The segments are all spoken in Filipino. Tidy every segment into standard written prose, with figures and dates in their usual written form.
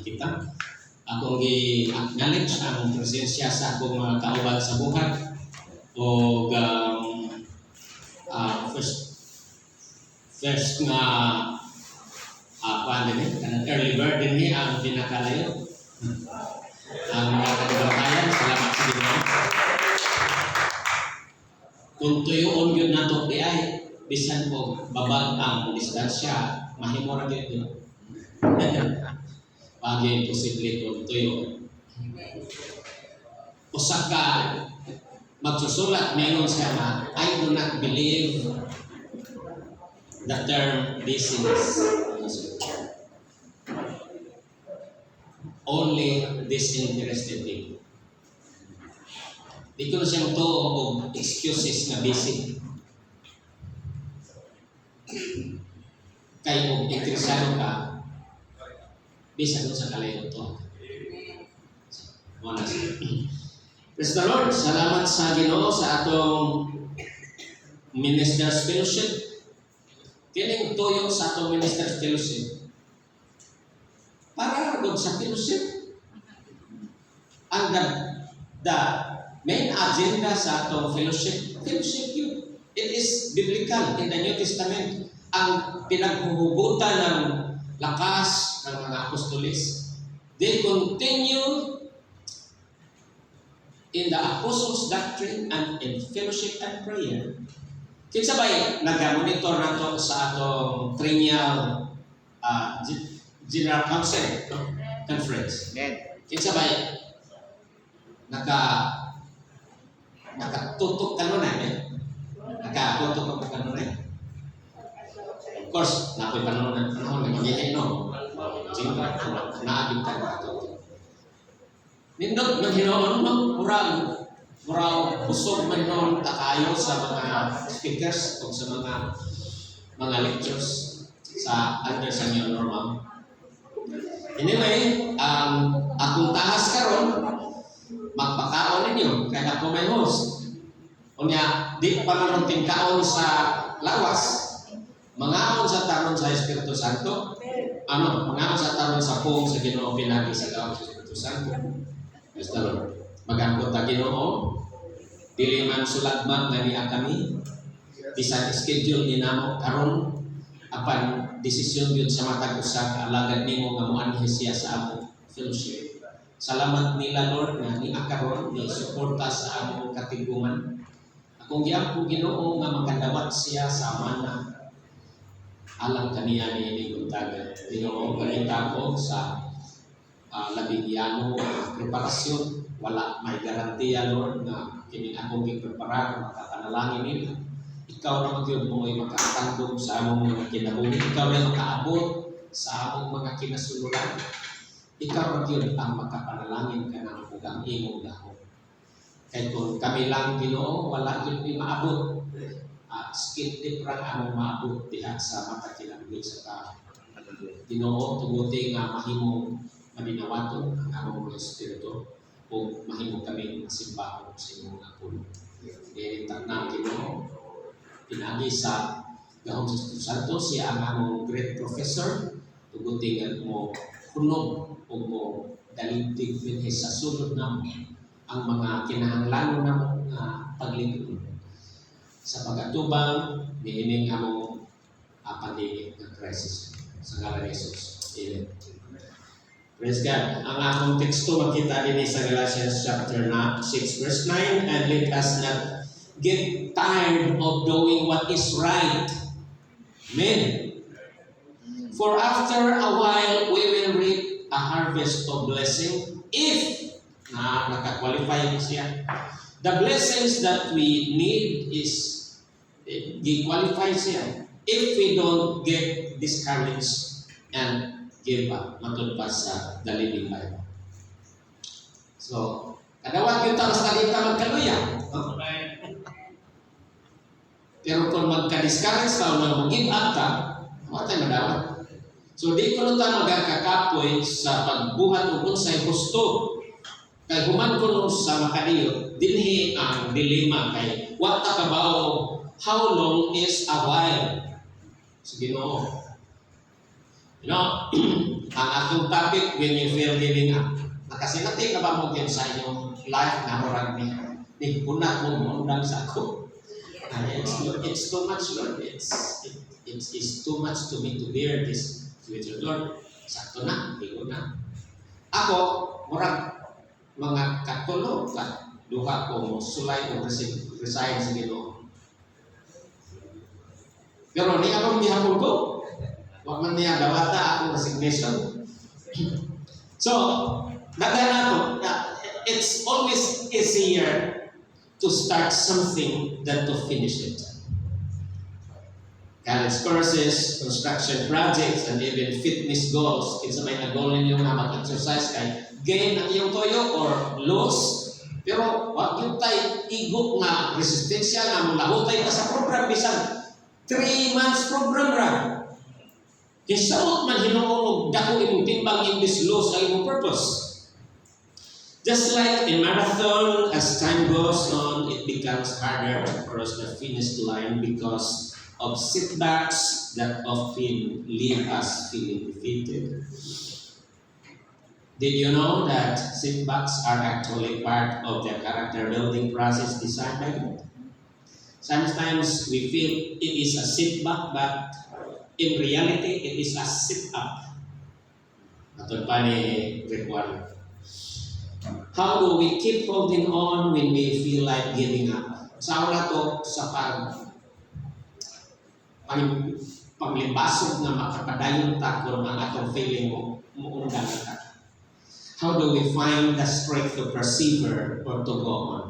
kita. Akong gi-acknowledge ang presensya sa akong mga kauban sa buhat o first nga paano din, kanang early bird din ni ang pinakalayo. Ang mga kanibatayan, salamat sa Ginoo. Kung tuyoon yun na ito, di ay, bisan po babag ang distansya, mahimura dito. Pagi posible kung tuyo. Usak ka, magsusulat, meron siya na, I do not believe the term business. Only disinterested people. Di ko na siyang to o excuses na busy. Kaya kung interesado ka, bisa ko sa kalayo to. Praise the Lord. Salamat sa Ginoo sa atong Ministers Fellowship. Kining tuyo sa atong Ministers Fellowship. Para doon sa fellowship. Ang the main agenda sa atong fellowship yun. It is biblical in the New Testament. Ang pinaghuhugutan ng lakas ng mga apostolis. They continue in the apostles' doctrine and in fellowship and prayer. Kinsa ba'y nag-monitor na to sa atong triennial General Council Conference? Kinsa ba'y nakatutok kanunay? Nakatutok ang kanunay? Of course, napoy panahon na magiging no. Siyempre, naagin tayo ito. Nindot, maghinoon mo, murang busog maghinoon takayo sa mga speakers o sa mga lectures sa under sa New Normal. Anyway, akong tahas karon magpakaon ninyo kaya ako may host. Unya, di pa man kaon sa lawas. Mangaon sa taron sa Espiritu Santo. Mangaon sa taron sa pong sa Ginoo pinagi sa gawon sa Espiritu Santo. Praise the Lord. Magangkot ta Ginoo. Dili man sulagmat nga niya kami. Bisan schedule ni namo karon apan desisyon yun sa matag usa alagad nimo nga moanhi siya sa among fellowship. Salamat nila Lord nga ni akaron ni suporta sa among katigungan. Akong giampo Ginoo nga makadawat siya sa mana alam kaniya ni Guntagan. Ginoo balita ko sa labingyano preparasyon. Wala may garantiya Lord na kini akong giprepara makapanalangin nila. Ikaw na magyud mo ay makatandog sa among mga kinabuhi. Ikaw na makaabot sa among mga kinasuluran. Ikaw magyud ang makapanalangin ka ng ugang imong dahon. Kaya kung kami lang Ginoo, wala yun may maabot. Skid deep ra among maabot diha sa mata kinabuhi sa tao. Ginoo, tuguti nga mahimong maninawaton ang among mga espiritu o mahimong kami masimbaho sa imong mga puno. Dili na Ginoo, pinagi sa gahom sa Espiritu Santo siya ang among great professor, tuguti nga mo hunog o mo daligdig din sa sulod namo ang mga kinahanglan namo nga paglingkod sa pag-atubang niining among pandemic ng crisis sa ngalan ni Jesus. Amen. Praise God. Ang akong teksto makita din sa Galatians chapter 6 verse 9, and let us not get tired of doing what is right. Amen. For after a while we will reap a harvest of blessing if naka-qualify siya. The blessings that we need is di-qualify siya if we don't get discouraged and give up matulpas sa the Living Bible. So, kadawat yung taong salita magkaluya. Pero kung magka-discourage ka o nang mag-give up ka, matay madawat. So, di ko nung magkakapoy sa pagbuhat o unsay gusto. Kaya human ko sa makaliyo, dinhi ang dilema kay what about how long is a while? So, Ginoo. You know, Ang atong topic, when you feel giving up. Nakasinati na ba mo yun sa inyong life na murag ni kunat mo mundang sa ako. It's too much, Lord. It's too much to me to bear this with your Lord. Sakto na, higo na. Ako, murag mga katulog ka, duha ko mo sulay o resign sa Ginoo. Pero ni akong gihapon ko, wag man niya dawata akong resignation. So, nagana to, it's always easier to start something than to finish it. College courses, construction projects, and even fitness goals. Kinsa may na-goal ninyo nga mag-exercise kay gain ang iyong toyo or lose. Pero wag yung tayo igok nga resistensya nga mulahutay ka sa program bisan 3 months program ra. Hisaot man Ginoo dako imong timbang in this lose ang imong purpose. Just like in marathon, as time goes on, it becomes harder to cross the finish line because of setbacks that often leave us feeling defeated. Did you know that setbacks are actually part of the character building process designed by God? Sometimes we feel it is a setback, but in reality, it is a sit-up. Atod pa ni Requan. How do we keep holding on when we feel like giving up? Sa una to, sa paglibasog na makapadayon ta kung ang atong feeling mo muundang ka. How do we find the strength to persevere or to go on?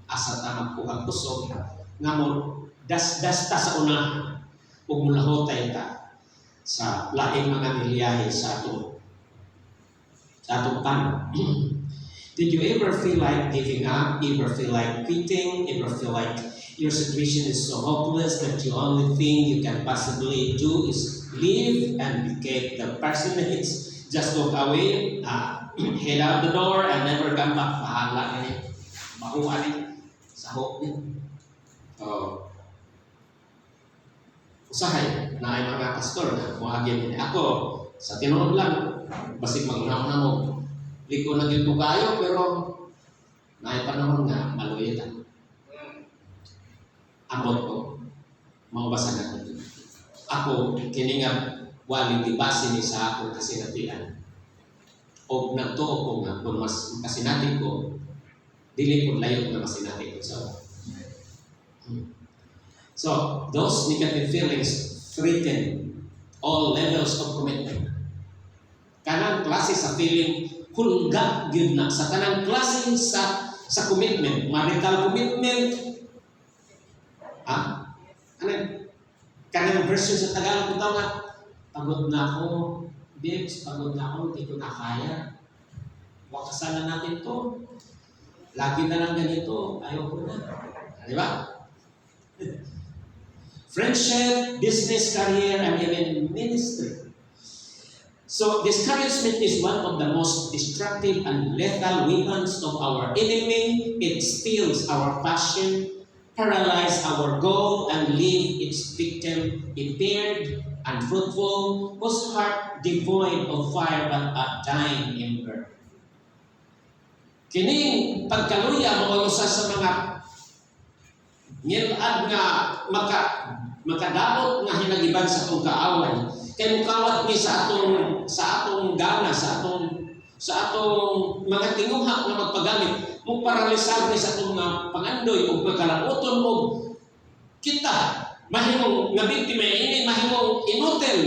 Asa ta magkuhang kusog nga mo das ta sa unahan ug mulahotay ta sa laing mga niliyahe sa atong tan. Did you ever feel like giving up? Ever feel like quitting? Ever feel like your situation is so hopeless that the only thing you can possibly do is leave and become the person that is just walk away, head out the door and never come back? Mahala ni, mahuha ni, sa hope niya. Usahay na ay mga pastor na muhagin ni ako sa tinuod lang, basig mag-unaw mo. Liko na dito kayo, pero naay panahon nga maluyita. Ambot ko, maubasa na ko. Ako, kiningap waling dibasi ni sa akong kasinatian. O nagtuo ko nga, kung mas kasinatin ko, dili ko layo na masinatin ko. So, those negative feelings threaten all levels of commitment. Kanang klase sa feeling, hulga gyud na sa kanang klase sa commitment, marital commitment, kanang version sa Tagalog bitaw nga, pagod na ako, babes, pagod na ako, hindi ko na kaya. Wakasan na natin to. Lagi na lang ganito, ayaw ko na. Di ba? Friendship, business, career, and even ministry. So, discouragement is one of the most destructive and lethal weapons of our enemy. It steals our passion, paralyzes our goal, and leaves its victim impaired, unfruitful, whose heart devoid of fire but a dying ember. Kining pagkaluya mo usa sa mga ngilad nga makadabot nga hinagiban sa atong kaaway. Kay mukawat ni sa atong gana, sa atong mga tinguha nga magpagamit, mo paralisar ni sa atong mga pangandoy ug pagkalabuton og kita mahimong nga biktima ini mahimong inutel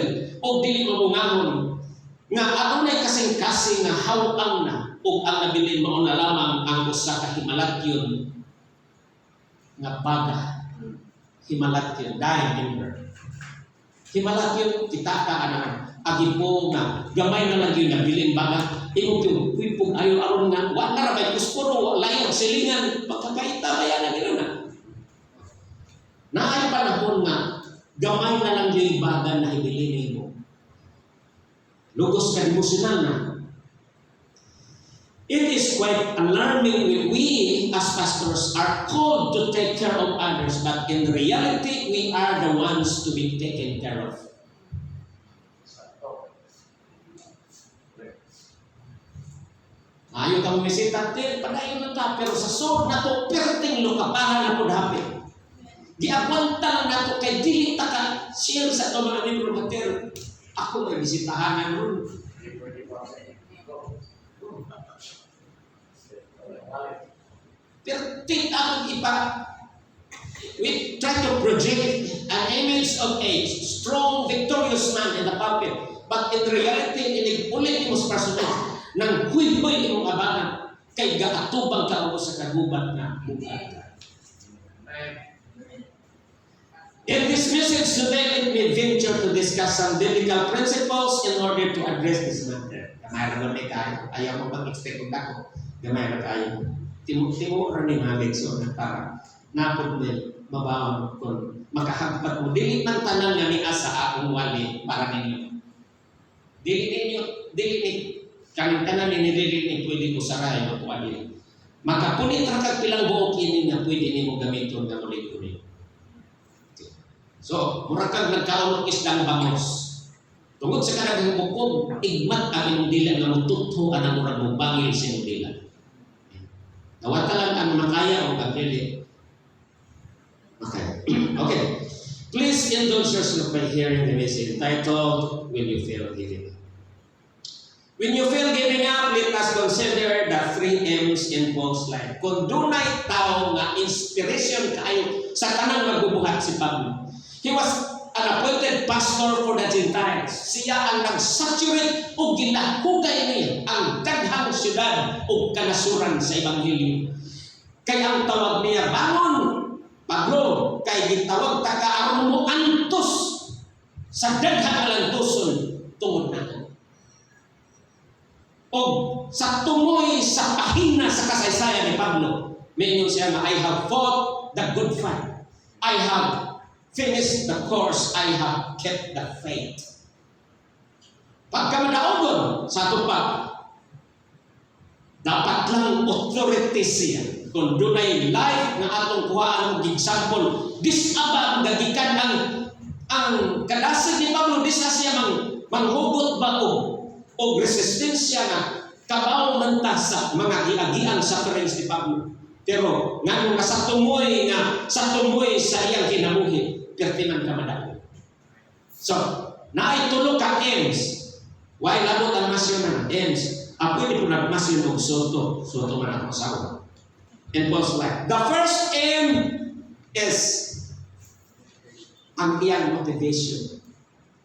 og dili mabungahon nga adunay kasing-kasing nga hawang na ug ang nabilin mao na lamang ang usa ka himalatyon nga baga. Himalatyon, dying ember. Himalatyon, kita ka agipo nga gamay na lang yun na bilin baga imong yung kuipong ayaw aron nga wala na rabay kuspuro layo silingan pagkakaita kaya na gano'n na naay panahon nga gamay na lang yung baga na hibilin mo lugos ka emosyonal na. It is quite alarming when we as pastors are called to take care of others, but in reality we are the ones to be taken care of. Maayo ka bumisita, padayon na ta, pero sa sod na to, perting lukapahan na po dapit. Giagwanta lang na to, kay dili ta ka share sa ito mga membro mater. Ako may bisitahanan nun. Perting akong ipa, we try to project an image of a strong, victorious man in the pulpit. But in reality, inig-ulit mo sa personal nang huy-huy imong abangan kay gaatubang ka mo sa kagubat na buhat. In this message today, let me venture to discuss some biblical principles in order to address this matter. Gamay ra may kayo. Ayaw mo mag-expect kung dako. Gamay ra kayo. Timo ra ni mga leksyon para napod din mabaon kung makahagpat mo. Dili man tanan nga ni asa akong wali para ninyo. Dili ni kang tanan ni dili pwede ko saray mo tuwali. Makapunit ra kag pilang buok ini nga pwede nimo gamiton nga ulit-ulit. So, mura kag nagkaon og isdang bangos. Tungod sa kanang bukog, igmat ang imong dila nga mututho anang murag mong bangil sa imong dila. Nawata lang ang makaya o pagdili. Okay. Please indulge yourself by hearing the message entitled, When You Feel Giving Up. When you feel giving up, let us consider the 3 M's in Paul's life. Kung dunay tao nga inspiration kayo sa kanang magbubuhat si Pablo. He was an appointed pastor for the Gentiles. Siya ang nag-saturate o ginahugay niya ang daghang syudad o kanasuran sa Ebanghelyo. Kaya ang tawag niya, bangon, Pablo, kay gitawag ta ka aron mo antos sa daghang alantoson tungod na. O sa tumoy sa pahina sa kasaysayan ni Pablo, minyo siya na, I have fought the good fight. I have finished the course. I have kept the faith. Pagka madaogon sa tupad, dapat lang authority siya. Kung dunay life na atong kuhaan ng example, disabang gagikan ang kadasig ni Pablo, di siya manghugot ba o resistensya na kabaw ng tasa mga giagian sa sufferings ni Pablo. Pero nga sa tumoy sa iyang kinabuhi, pertinan ka madali. So, naitulo ka M's. Why labot ang masyon na M's? Pwede po nagmasyon og soto man ang asawa. In Paul's life. The first M is ang iyang motivation.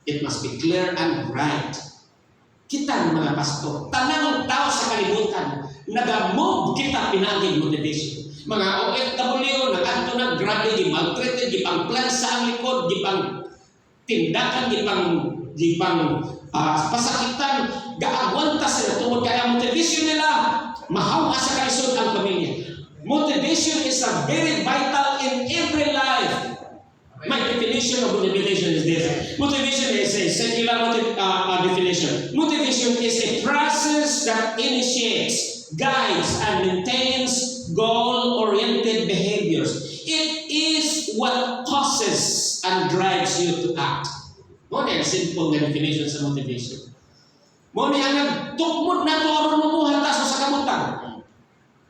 It must be clear and right. Kita mga pastor, tanang tao sa kalibutan, nag-move kita pinaging motivation. Mga OFW, nag-anto na, grabe, di-maltreated, di-pang-plan sa ang likod, di-pang tindakan, di-pang pasakitan, gaagwanta sila tungod kaya motivation nila, mahawa sa kalisod ang pamilya. Motivation is a very vital in every life. My definition of motivation is this. Motivation is a secular definition. Motivation is a process that initiates, guides, and maintains goal-oriented behaviors. It is what causes and drives you to act. Mo na simple na definition sa motivation. Mo na ang tukmod na to aron mabuhat sa kabutan.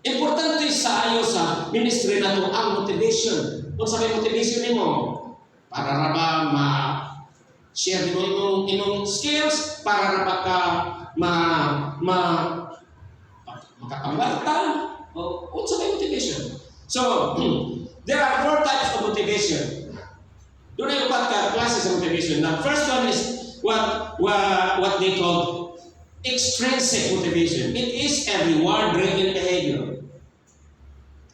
Importante sa ayo sa ministry na to ang motivation. Kung sabi motivation nimo, para ra ba ma-share mo imong skills, para ra ba ka makapangwarta, o sabi motivation. So, there are 4 types of motivation. Doon ay 4 classes of motivation. The first one is what they call extrinsic motivation. It is a reward-driven behavior.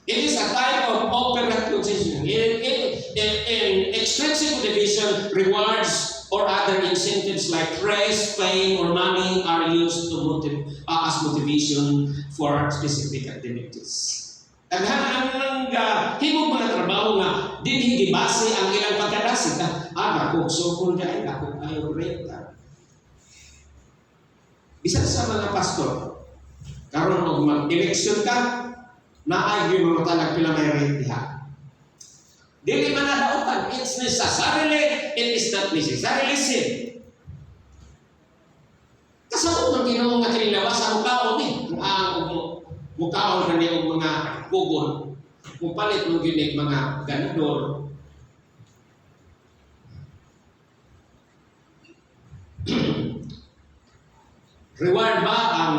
It is a type of operant motivation. In extrinsic motivation, rewards or other incentives like praise, fame, or money are used to as motivation for specific activities. Ang himog mga trabaho nga dinhi gibase ang ilang pagkadasig ako sukol dai ako ayo renta. Bisan sa mga pastor, karon og mag-eleksyon ka, naay gyud mga talag pila may renta. Dili man nadautan, it's necessarily, it is not necessarily sin. Kasabot ng Ginoo nga kinilawas ang kaon ni ang mukaon na niya mga kugon, mupalit mo ginig mga ganador. Reward ba ang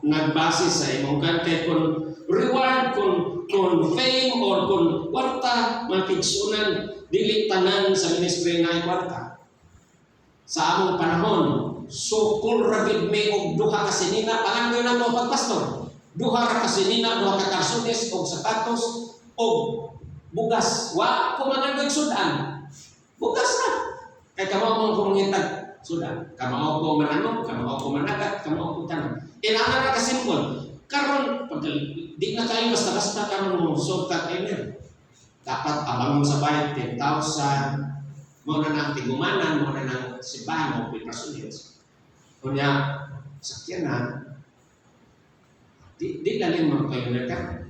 nagbase sa imong kay kung reward kung fame or kung kwarta makigsunan dili tanan sa ministry na kwarta sa among panahon. So kung rabid may og duha ka sinina pangandoy na mo pagpastor, duha ra ka sinina, duha ka karsunes og sapatos og bugas, wa ko manandoy sudan bugas na kay kamo mong kumungitag sudan, kamao ko mananong, kamao ko managat, kamao ko tanan. Inana na kasimpol. Karon pag di na kayo basta-basta karon mo sultat email. Dapat abangon sa bayad 10,000. Mo na nang tigumanan, mo na nang sibahan mo personals. Kunya sakyan na di lalim mo kayo na.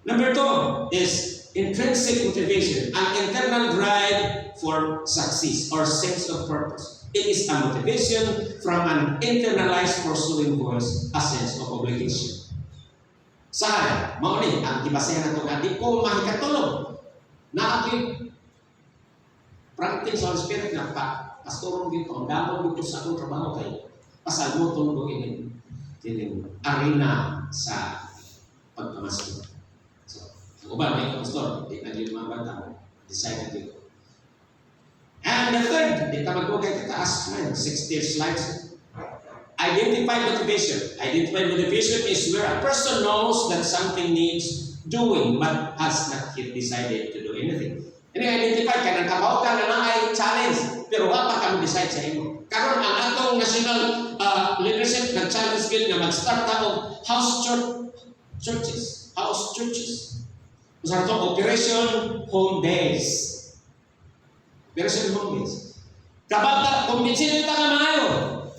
Number 2 is intrinsic motivation, an internal drive for success or sense of purpose. It is a motivation from an internalized pursuing voice, a sense of obligation. Saan? Mao ni ang gibasehan nato nga di ko mahikatulog. Naakit practice Holy Spirit nga pastorong dito, ang damog dito sa akong trabaho kay pasalmuton ko ini arena sa pagpamasok. Uban may pastor, di na yung mga bata decide dito. And the third, di ka mag-ugay kataas na 60 slides. Identify motivation. Identify motivation is where a person knows that something needs doing but has not yet decided to do anything. Ini identify ka ng kabaw ka na ay challenge pero wala pa kami decide sa imo. Karon ang atong national leadership nag-challenge bill nga mag-start og house churches. Sa ito, Operation Home Base. Operation Home Base. Kapag kumbinsin nyo ka maayo,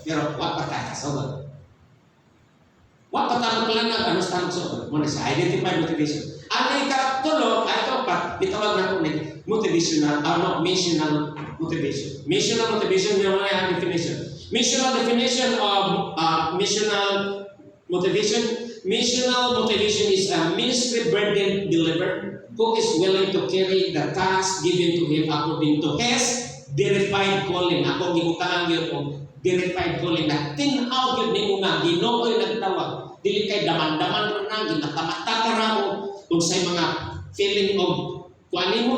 pero wag pa tayo kasagot. Wag pa tayo malanag, ano sa tayo muna sa identify motivation. Ano yung tulo, ito pa, itawag na kung motivational, missional motivation. Missional motivation, yung mga definition. Missional definition of missional motivation. Missional motivation is a ministry burden believer who is willing to carry the task given to him according to his verified calling. Ako gibutangan yun o verified calling na tinaw yun ni mga Ginoo'y nagtawag. Dili kay daman-daman na, ginatamata ka na o sa mga feeling of kuanin mo.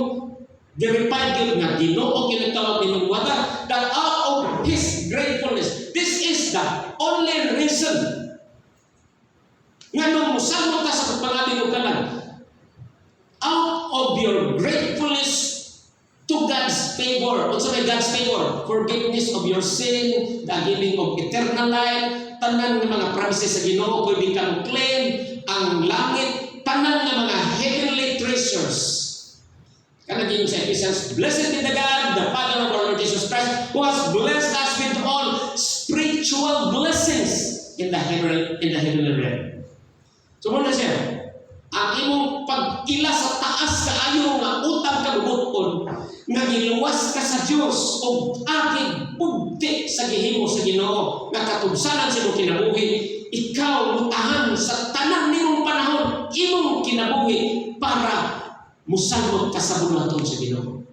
Verified yun nga Ginoo yun nagtawag ni mga that out of his gratefulness. This is the only reason nga nung musalmo ka sa pagpangabi mo ka lang, out of your gratefulness to God's favor. What's may God's favor? Forgiveness of your sin, the giving of eternal life, tanan ng mga promises sa Ginoo, pwede kang claim, ang langit, tanan ng mga heavenly treasures. Kanagin sa Ephesians, blessed be the God, the Father of our Lord Jesus Christ, who has blessed us with all spiritual blessings in the heavenly realm. So muna siya, ang imong pag-ila sa taas kaayo nga utang ka bubuton, nga giluwas ka sa Dios o aking pugti sa gihimo sa Ginoo, nga katubsanan sa imong kinabuhi, ikaw mutahan sa tanan nimong panahon, imong kinabuhi para musalmot ka sa bulaton sa Ginoo.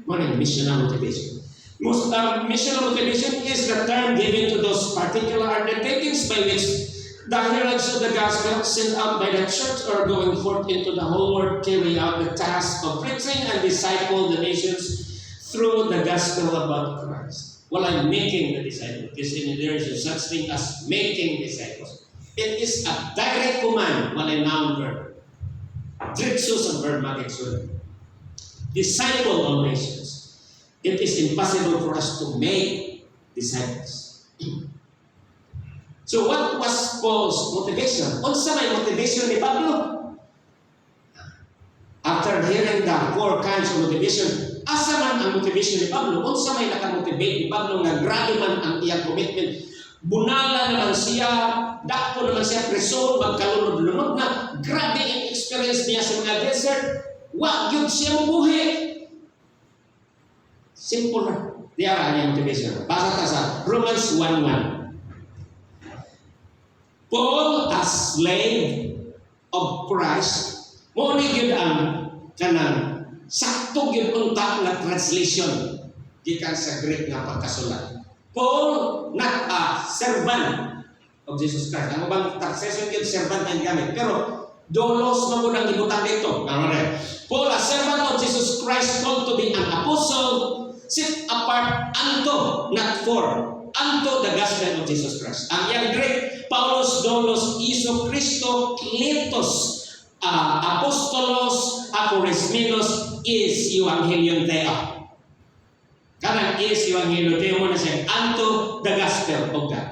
Muna missional motivation. Missional motivation is the term given to those particular undertakings by which the heralds of the gospel sent out by the church are going forth into the whole world, carrying out the task of preaching and disciple the nations through the gospel about Christ. Well, I'm making the disciples. There is such thing as making disciples. It is a direct command, well, a noun verb. Drixus ang verb mag-exude. Disciple all nations. It is impossible for us to make disciples. So what was Paul's motivation? Unsa may motivation ni Pablo? After hearing the 4 kinds of motivation, asa man ang motivation ni Pablo? Unsa may nakamotivate ni Pablo nga grabe man ang iyang commitment? Bunala naman siya, dako naman siya preso, magkalunod-lunod na, grabe ang experience niya sa mga desert, wag yun siya mabuhi. Simple na. Diyan ang iyang motivation. Basa ka sa Romans 1:1. Paul as slave of Christ, mo ni gyud ang kanang sakto gyud unta nga translation gikan sa Greek nga pagkasulat. Paul not a servant of Jesus Christ. Ang ubang translation gyud servant ang gamit, pero dolos mo nang ibutan dito. Paul, a servant of Jesus Christ, called to be an apostle, set apart unto, not for, unto the gospel of Jesus Christ. Ang yang Greek, Paulos dolos Iso Kristo kletos, apostolos, aporismenos, is Evangelion Deo. Kanang is Evangelion Deo mo na siya, unto the gospel of God.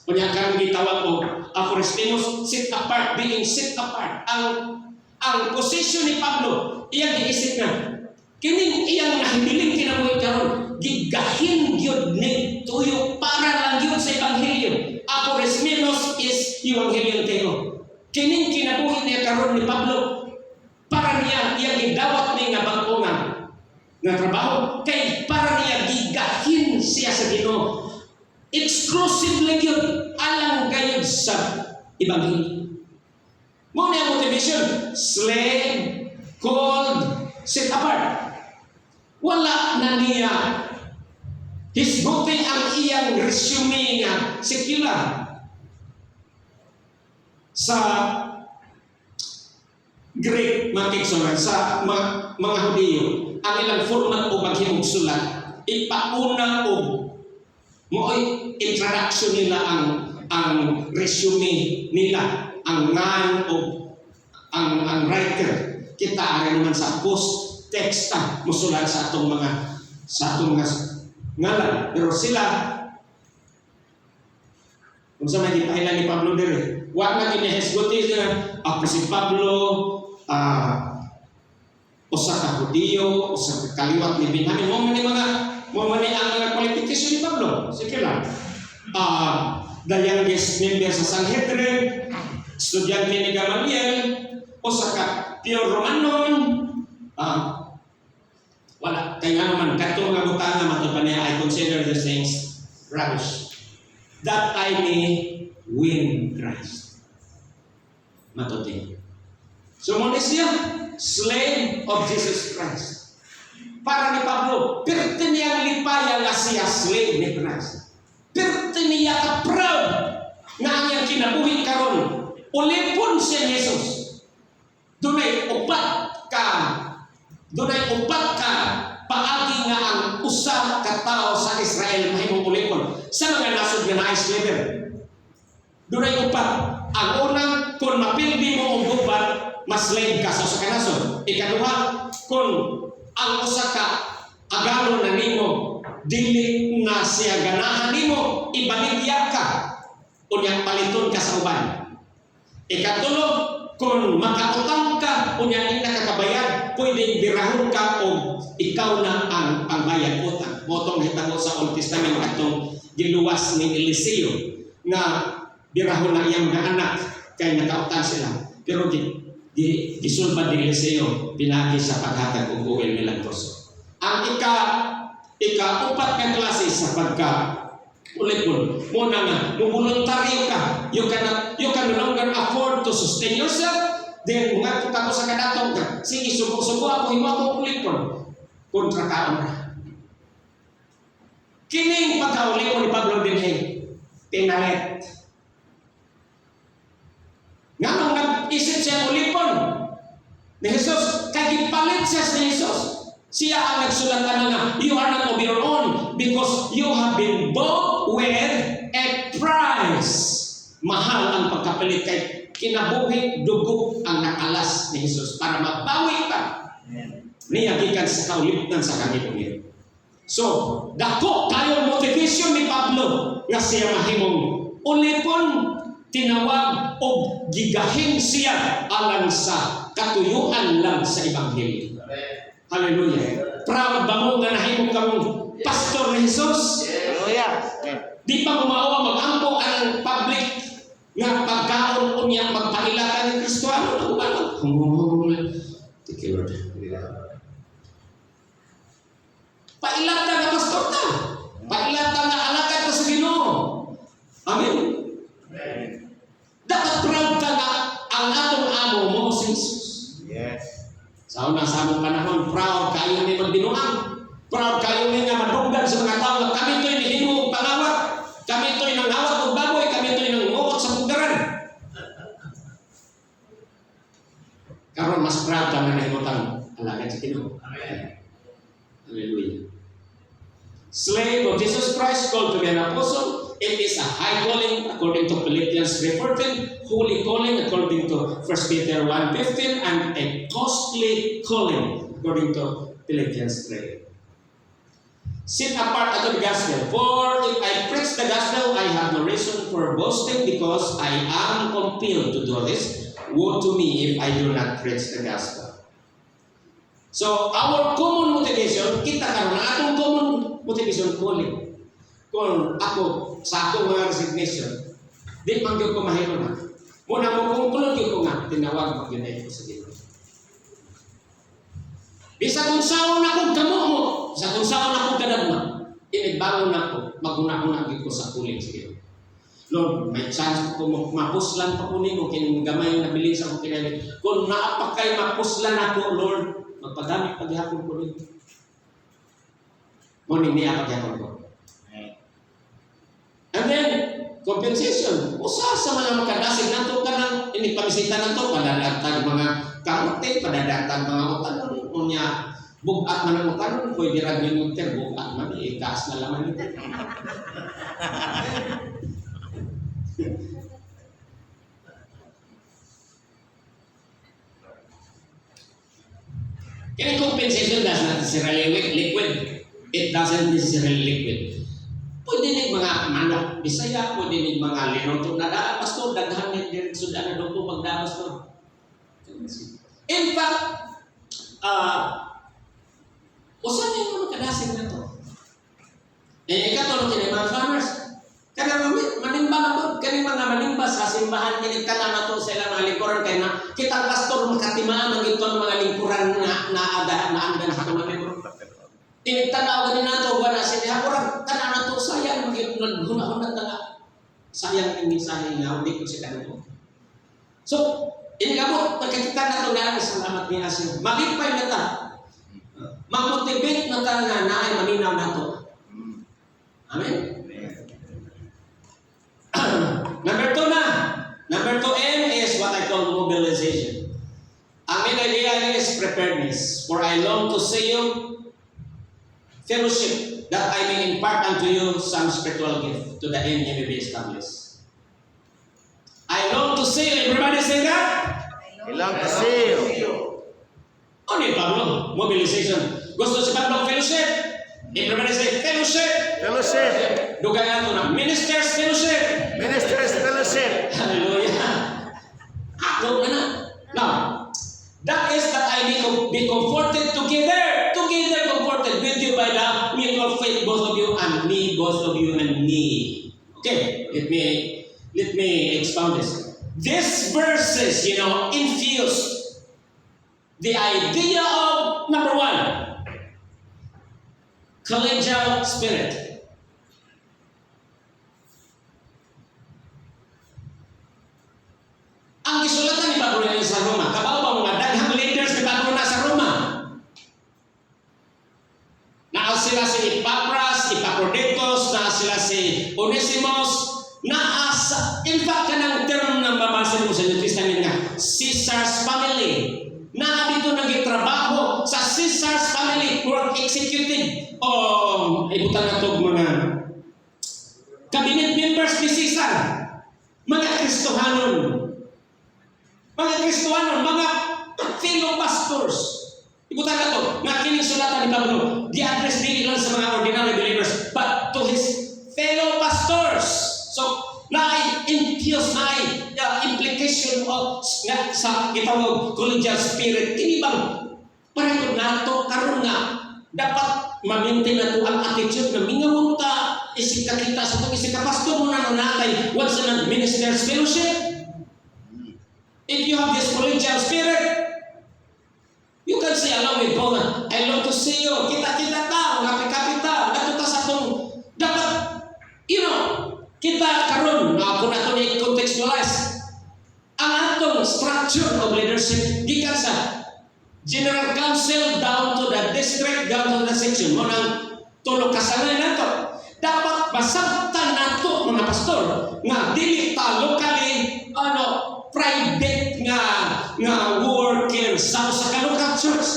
Kanya kang gitawag mo, aporismenos, set apart, being set apart. Ang posisyon ni Pablo, iyang giisip na, kining iyang nahibiling kinabuhi karon, gigahin gyud ni tuyo para lang gyud sa ebanghelyo. Aporismenos is Evangelion Deo. Kining kinabuhi niya karon ni Pablo, para niya iyang gidawat ni nga bag-ongan nga trabaho, kay para niya gigahin siya sa Ginoo. Exclusively yun, alang gayud sa ebanghelyo. Mo niya motivation, slave, called, set apart. Wala na niya hisgutin ang iyang resume nga secular sa Greek makiksunan sa mga Hudiyo. Ang ilang format o maghimog sulat, ipauna o mo'y introduction nila ang resume nila, ang ngan o ang writer. Kita ari naman sa post text musulat sa atong mga ngalan. Pero sila kung sa may gipahilan ni Pablo dire, wa na ginahesguti na ako si Pablo usa ka Hudiyo, usa ka kaliwat ni Benjamin. Mo man ang mga qualification ni Pablo. Sige lang. The youngest member sa Sanhedrin, estudyante ni Gamaliel, o sa pure Romanon, wala. Kaya nga naman, katong nga butanga matupan niya, I consider these things rubbish, that I may win Christ. Matutin. So, muna siya, slave of Jesus Christ. Para ni Pablo, pirti niya lipaya nga siya slave ni Christ. Pirti niya ka-proud na niyang kinabuhi karon. Ulipon siya Jesus. Dunay upat ka paagi nga ang usa ka tao sa Israel mahimong ulipon sa mga nasod nga naay slaver. Dunay upat. Ang unang, kung mapildi mo ang gubat, mas slave ka sa usa ka nasod. Ikaduha, kung ang usa ka agalo na nimo dili na siya ganahan nimo, ibaligya ka unyang paliton ka sa uban. Ikatulo, kung makautang ka unyang ina kakabayad, pwedeng birahon ka o ikaw na ang pangbayad utang. Motong hitabo sa Old Testament atong giluwas ni Eliseo nga birahon na iyang anak kay nakautang sila. Pero gisulbad ni Eliseo pinagi sa paghatag og oil milagroso. Ang ika-upat nga klase sa ulipon, muna nga, voluntaryo ka, you can no longer afford to sustain yourself, then nga kita ko sa kadatong ka, sige, subo ako, himo ako ulipon, kontra kaon na. Kining pagkaulipon ni Pablo din pinalit. Nga nung nag-isip siya ulipon ni Jesus, kagipalit siya ni Jesus. Siya ang nagsulat na you are not of your own because you have been bought with a price. Mahal ang pagkapalit kay kinabuhi dugo ang nakalas ni Jesus para mabawi ka. Niya gikan sa kauliputan sa kanilang. So, dako kayo motivation ni Pablo nga siya mahimong ulipon, tinawag o gigahin siya alang sa katuyuan lang sa Ebanghelyo. Hallelujah. Proud ba mo nga nahimong kang pastor ni Jesus? Hallelujah. Di pa mo maawa mag-ampo ang public nga pagkaon niya magpailatan ng Kristo. Ano ba? Thank you, Lord. Pailatan na pastor ta. Pailatan na alakad ta sa Ginoo. Amen. Sa una sa among panahon, proud kayo ni magbinuang. Proud kayo ni nga madunggan sa mga tao nga kami to'y nihimo og pangawat. Kami to'y nangawat og baboy, kami to'y nanguot sa pugaran. Karon mas proud ka nga nahimutang alagad sa Ginoo. Amen. Hallelujah. Slave of Jesus Christ, called to be an apostle, it is a high calling according to Philippians 3:14, holy calling according to 1 Peter 1:15, and a costly calling according to Philippians 3. Set apart unto the gospel, for if I preach the gospel, I have no reason for boasting, because I am compelled to do this. Woe to me if I do not preach the gospel. So, our common motivation, kita karon ang atong common motivation calling. Kung ako, sa akong mga resignation, di man gyud ko mahimo na. Muna mo kung kulod gyud ko nga, tinawag mo gyud ko sa Ginoo. Bisa kung saon akong kamo mo, sa kung saon akong kadagma, inigbangon ako, maguna-una gyud ko sa calling sa Ginoo. Lord, may chance ko mapuslan pa ko nimo kining gamay na bilin sa akong kinalit. Kung naapakay mapuslan ako, Lord, magpadami paghapon ko rin. Morning niya paghapon ko. And then, compensation. Usa sa mga makadasig na ito ka ng inipamisita na ito, padadatag mga kamote, padadatag mga utanon. Unya, bugat man ang utanon, pwede ragin yung ter, bugat man, ikaas na laman ito. Kaya compensation does not necessarily liquid. It doesn't necessarily liquid. Pwede ning mga manok Bisaya, pwede ning mga linoto na daan, pastor, daghan ni diretso na dito magdamas to. In fact, usa na yung makadasig na to. Katulong kini mga farmers, kada manimba na to, kani mga manimba sa simbahan kini kana na to sa ilang mga lingkuran kay na kitang pastor makatimaan ang itong mga lingkuran na anda na mga membro. Tinitanaw ganin nato wala siya kurang kana na to sayang maging naghuna-huna tanga. Sayang ang mensahe nga hindi ko siya kanito. So, inigabot pagkakita na to na salamat ni Asin. Magipay na ta. Mag-motivate na ta nga naay maminaw nato. Amen. Number 2 na. Number 2M is what I call mobilization. Ang main idea is preparedness. For I long to see you fellowship, that I may impart unto you some spiritual gift, to the end you may be established. I long to see you. Everybody say that? I long to see you. Ano yung Pablo? Mobilization. Gusto si Pablo fellowship? Everybody say fellowship. Fellowship. Dugay nato na ministers fellowship. Ministers fellowship. Hallelujah. Ako na. Now, that is that I may be comforted together comforted with you by the mutual faith, both of you and me, both of you and me. Okay, let me expound this. These verses, infuse the idea of, number 1, collegial spirit. Ang gisulatan ni Pablo sa Roma, kabaw ba mga daghang leaders ni Pablo na sa Roma? Naa sila si Epaphroditus, naa sila si Onesimus, naa sa, in fact, kanang term ng babasa mo sa New Testament nga, Caesar's family. Naa dito nagtrabaho sa Caesar's family, work executive, ibutan na ito mga cabinet members ni Caesar, mga Kristohanon, mga fellow pastors. Ibutan na ito, nga kining sulatan ni Pablo, di-address din lang sa mga ordinary believers, but to his fellow pastors. So, na-infuse, implication of sa itawag collegial spirit. Kini bang, parang nato, karon nga, dapat ma-maintain na ito ang attitude na mingawon ta, isika kita sa itong isika pastor mo na natay, what's an minister's fellowship? If you have this collegial spirit, you can say along with Paul, I love to see you. Kita-kita ta, kapit-kapita, natuta sa itong, dapat, kita karon, kung nato niya i-contextualize, ang atong structure of leadership, gikan sa General Council down to the district, down to the section. Mo nang tulog kasanay nato. Dapat masabtan nato mga pastor nga dili ta locally private nga worker sa local church.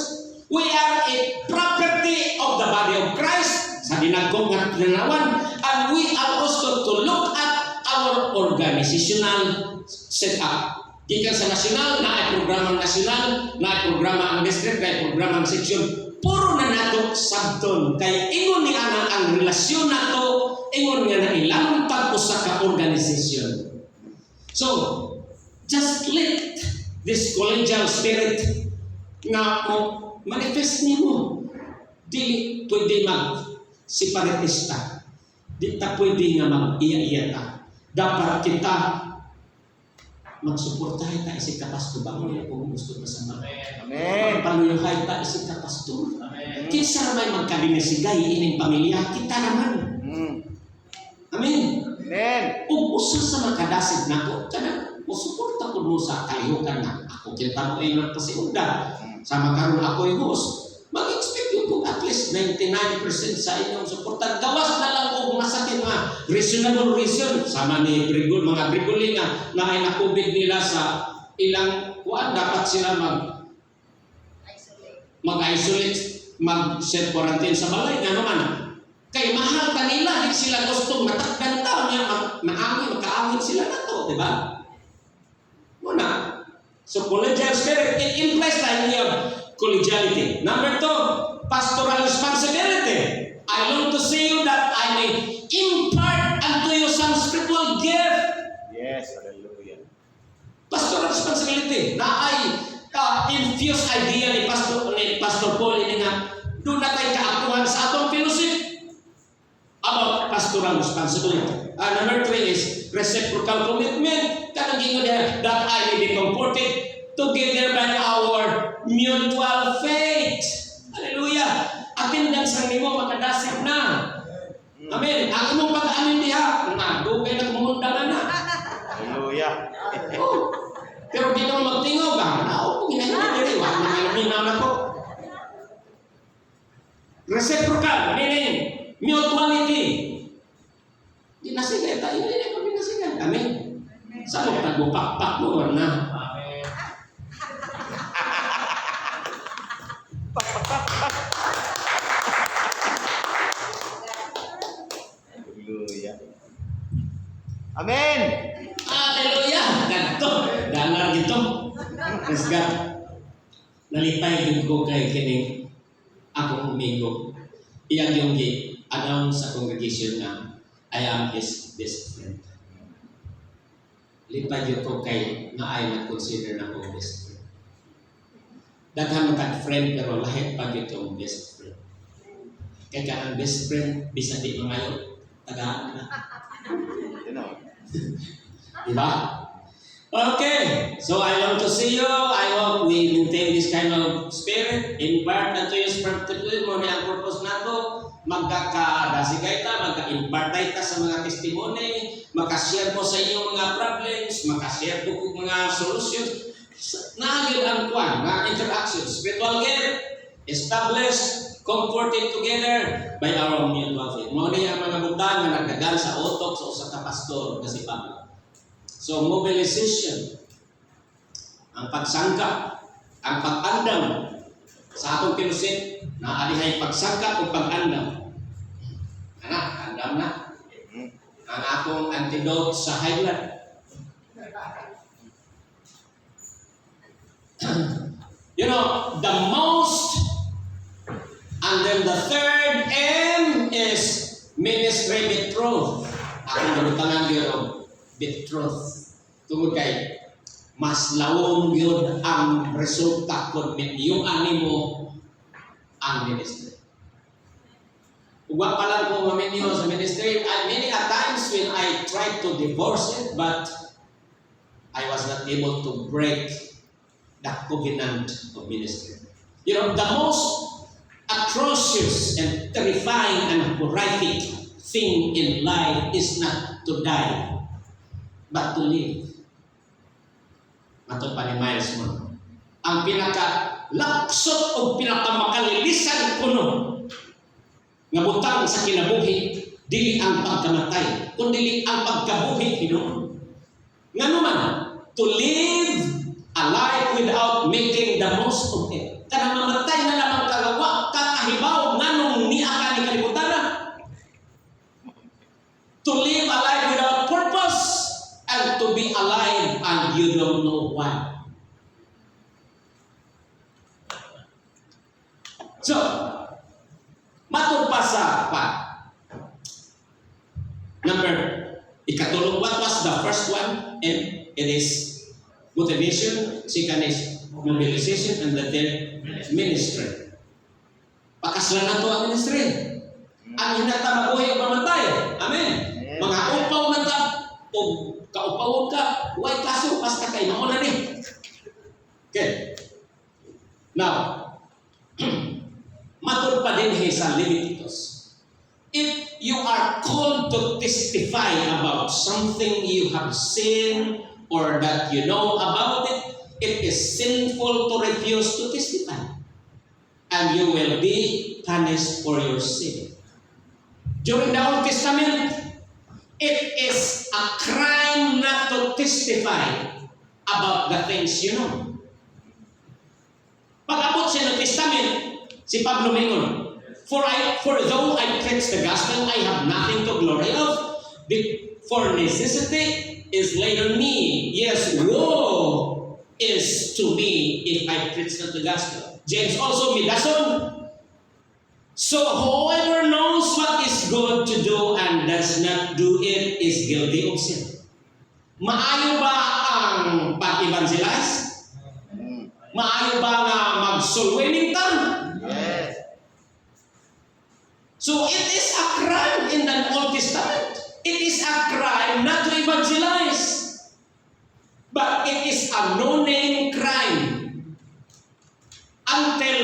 We are a property of the body of Christ sa dinagkong nga tinanawan, and we are also to look at our organizational setup. Gikan sa nasyonal, na ay programa nasyonal, na ay programa ang district, na ay programa ang section. Puro na nato sabton. Kaya ingon ni ana ang relasyon nato, ingon nga na ilang pag-usa ka organisasyon. So, just let this collegial spirit nga manifest nimo. Dili pwede mag-separatista. Di ta pwede nga mag-iya-iya ta. Dapat kita magsuportahay ta isip ka pastor ba kung gusto pa sa mga. Amen. Panuyuhay ta isip ka pastor. Kinsa may magkabinesigay ining pamilya kita naman. Amen. Amen. Ug usa sa makadasid nako kana musuporta ko mo sa kalihukan na ako kita mo ay nagpasiugda. Sama karon ako ay host. Mag-expect yung kung at least 99% sa inyong suporta. Gawas na lang kung masakit nga reasonable reason. Sama ni Brigol, mga Brigoli nga na ay nakubig nila sa ilang kuan. Dapat sila mag-isolate, mag-self-quarantine sa balay. Nga naman, kay mahal kanila, di sila gustong matakdan tao niya, makaawin sila na to, di ba? Muna. So, collegial spirit, it implies the idea of collegiality. Number 2, pastoral responsibility. I long to see you that I may impart unto you some spiritual gift. Yes, hallelujah. Pastoral responsibility. Na ay infused idea ni Pastor Paul ini nga doon na tayo kaakuhan sa atong fellowship about pastoral responsibility. Number 3 is reciprocal commitment. Kanang gingon niya that I may be comforted together by our mutual faith. Hallelujah. Attendance ang nimo makadasig na. Amen. Ang imong pag-amin diha na dugay na kumundang na. Hallelujah. Oh. Pero di naman magtingaw ka. Kung ginagawa diri wa na ko. Reciprocal meaning mutuality. Di nasigay tayo ini kami nasigay. Amen. Sa mo tagbupak-pak mo na. Hallelujah. Amen. Hallelujah. Ganto. Danar gito. Praise God. Nalipay din ko kay kining akong amigo. Iyang yung announce sa congregation na I am his best friend. Lipay yun ko kay na ay nag-consider na akong best friend. Daghan matag friend pero lahat pa yun best friend. Kaya ang best friend, bisa di mangayon, tagaan na. Diba? Okay, so I want to see you. I hope we maintain this kind of spirit. Impart na to yung spirit mo na ang purpose na to. Magkakadasigay ta, magka-impart ta sa mga testimony, makashare mo sa inyong mga problems, makashare po kung mga solutions. Nagil ang kwan, mga interactions. Spiritual gift, established, comforted together by our mutual faith. Mo na yung mga butang na nagdagan sa otok sa usa ka pastor kasi Pablo. So, mobilization, ang pagsangka, ang pag-andam sa atong fellowship, na alihay pagsangka o pag-andam. Andam na. Ang atong antidote sa high blood. You know, the most, and then the third M is ministry betrothed. Akong nalutangan yun betrothed. Tungod kay mas lawom yun ang resulta kung yung animo ang ministry. Uwa pa lang kung maminyo sa ministry, many a times when I tried to divorce it, but I was not able to break the covenant of ministry. You know, the most atrocious and terrifying and horrific thing in life is not to die, but to live. Matod pa ni Miles mo. Ang pinaka laksot o pinakamakalilisan kuno nga butang sa kinabuhi dili ang pagkamatay kundi ang pagkabuhi Ginoo. Ngano man to live a life without making the most of it. Kanang mamatay na lamang kagawa kakahibaw nganong niya ka ni kalibutan na. To live a life without purpose and to be alive and you don't know why. So, matud pa sa number ikatulong. What was the first one? And it is motivation, second is mobilization, and the third ministry. Pakaslan na ito ang ministry. Ang hinata mabuhay o mamatay. Amen. Mga upaw man ta, o kaupawon ka, huwag kaso, basta kayo mauna ni. Okay. Now, matur pa din sa Leviticus. If you are called to testify about something you have seen or that you know about it, it is sinful to refuse to testify. And you will be punished for your sin. During the Old Testament, it is a crime not to testify about the things you know. Pag-abot sa New Testament, si Pablo mingon, For though I preach the gospel, I have nothing to glory of. For necessity is laid on me. Yes, woe is to me if I preach not the gospel. James also midason. So whoever knows what is good to do and does not do it is guilty of sin. Maayo ba ang pag-evangelize? Maayo ba nga mag-soul-winning tongue? Yes. So it is a crime in the Old Testament. It is a crime not to evangelize. But it is a no-name crime. Until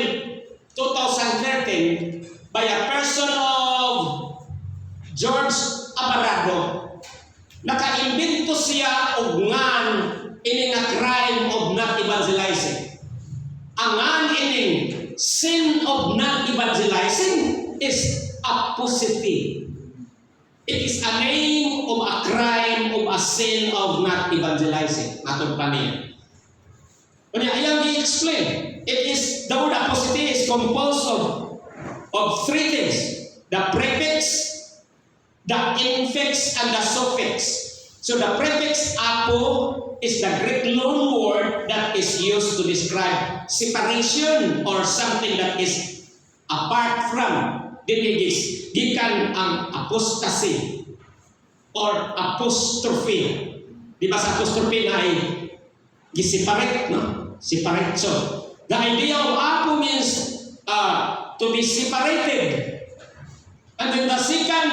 2013, by a person of George Abarado, naka-imbento siya og ngan ini nga crime of not evangelizing. Ang ngan ining sin of not evangelizing is apostasy. It is a name of a crime of a sin of not evangelizing. Matod pa niya. Kanya ayang i-explain. It is, the word apostasy is composed of three things. The prefix, the infix, and the suffix. So the prefix apo is the Greek loan word that is used to describe separation or something that is apart from. Dinigis, gikan ang apostasy or apostrophe. Di ba sa apostrophe na ay giseparate, no? Separate. So, the idea of apo means to be separated. And then the second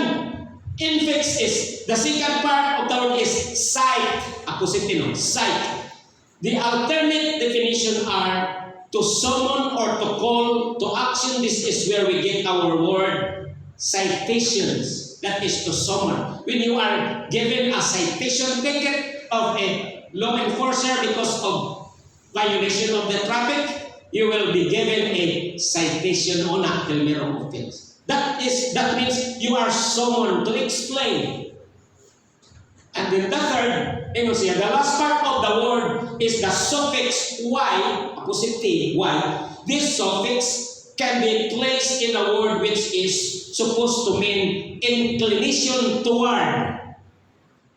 infix is, the second part of the word is sight. Apositino, sight. The alternate definition are to summon or to call to action. This is where we get our word citations. That is to summon. When you are given a citation ticket of a law enforcer because of violation of the traffic, you will be given a citation on a criminal offense. That means you are summoned to explain. And then the third, the last part of the word is the suffix y, apposite y. This suffix can be placed in a word which is supposed to mean inclination toward,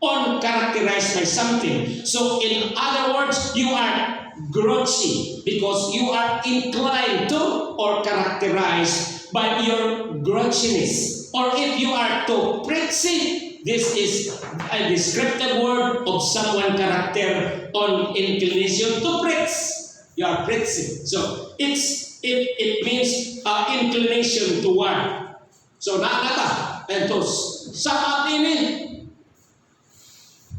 uncharacterized by something. So in other words, you are grudgy because you are inclined to or characterized by your grudginess. Or if you are too prissy, this is a descriptive word of someone character on inclination to press. You are pressing. So it means inclination toward. So nakakata. Ito, sa atin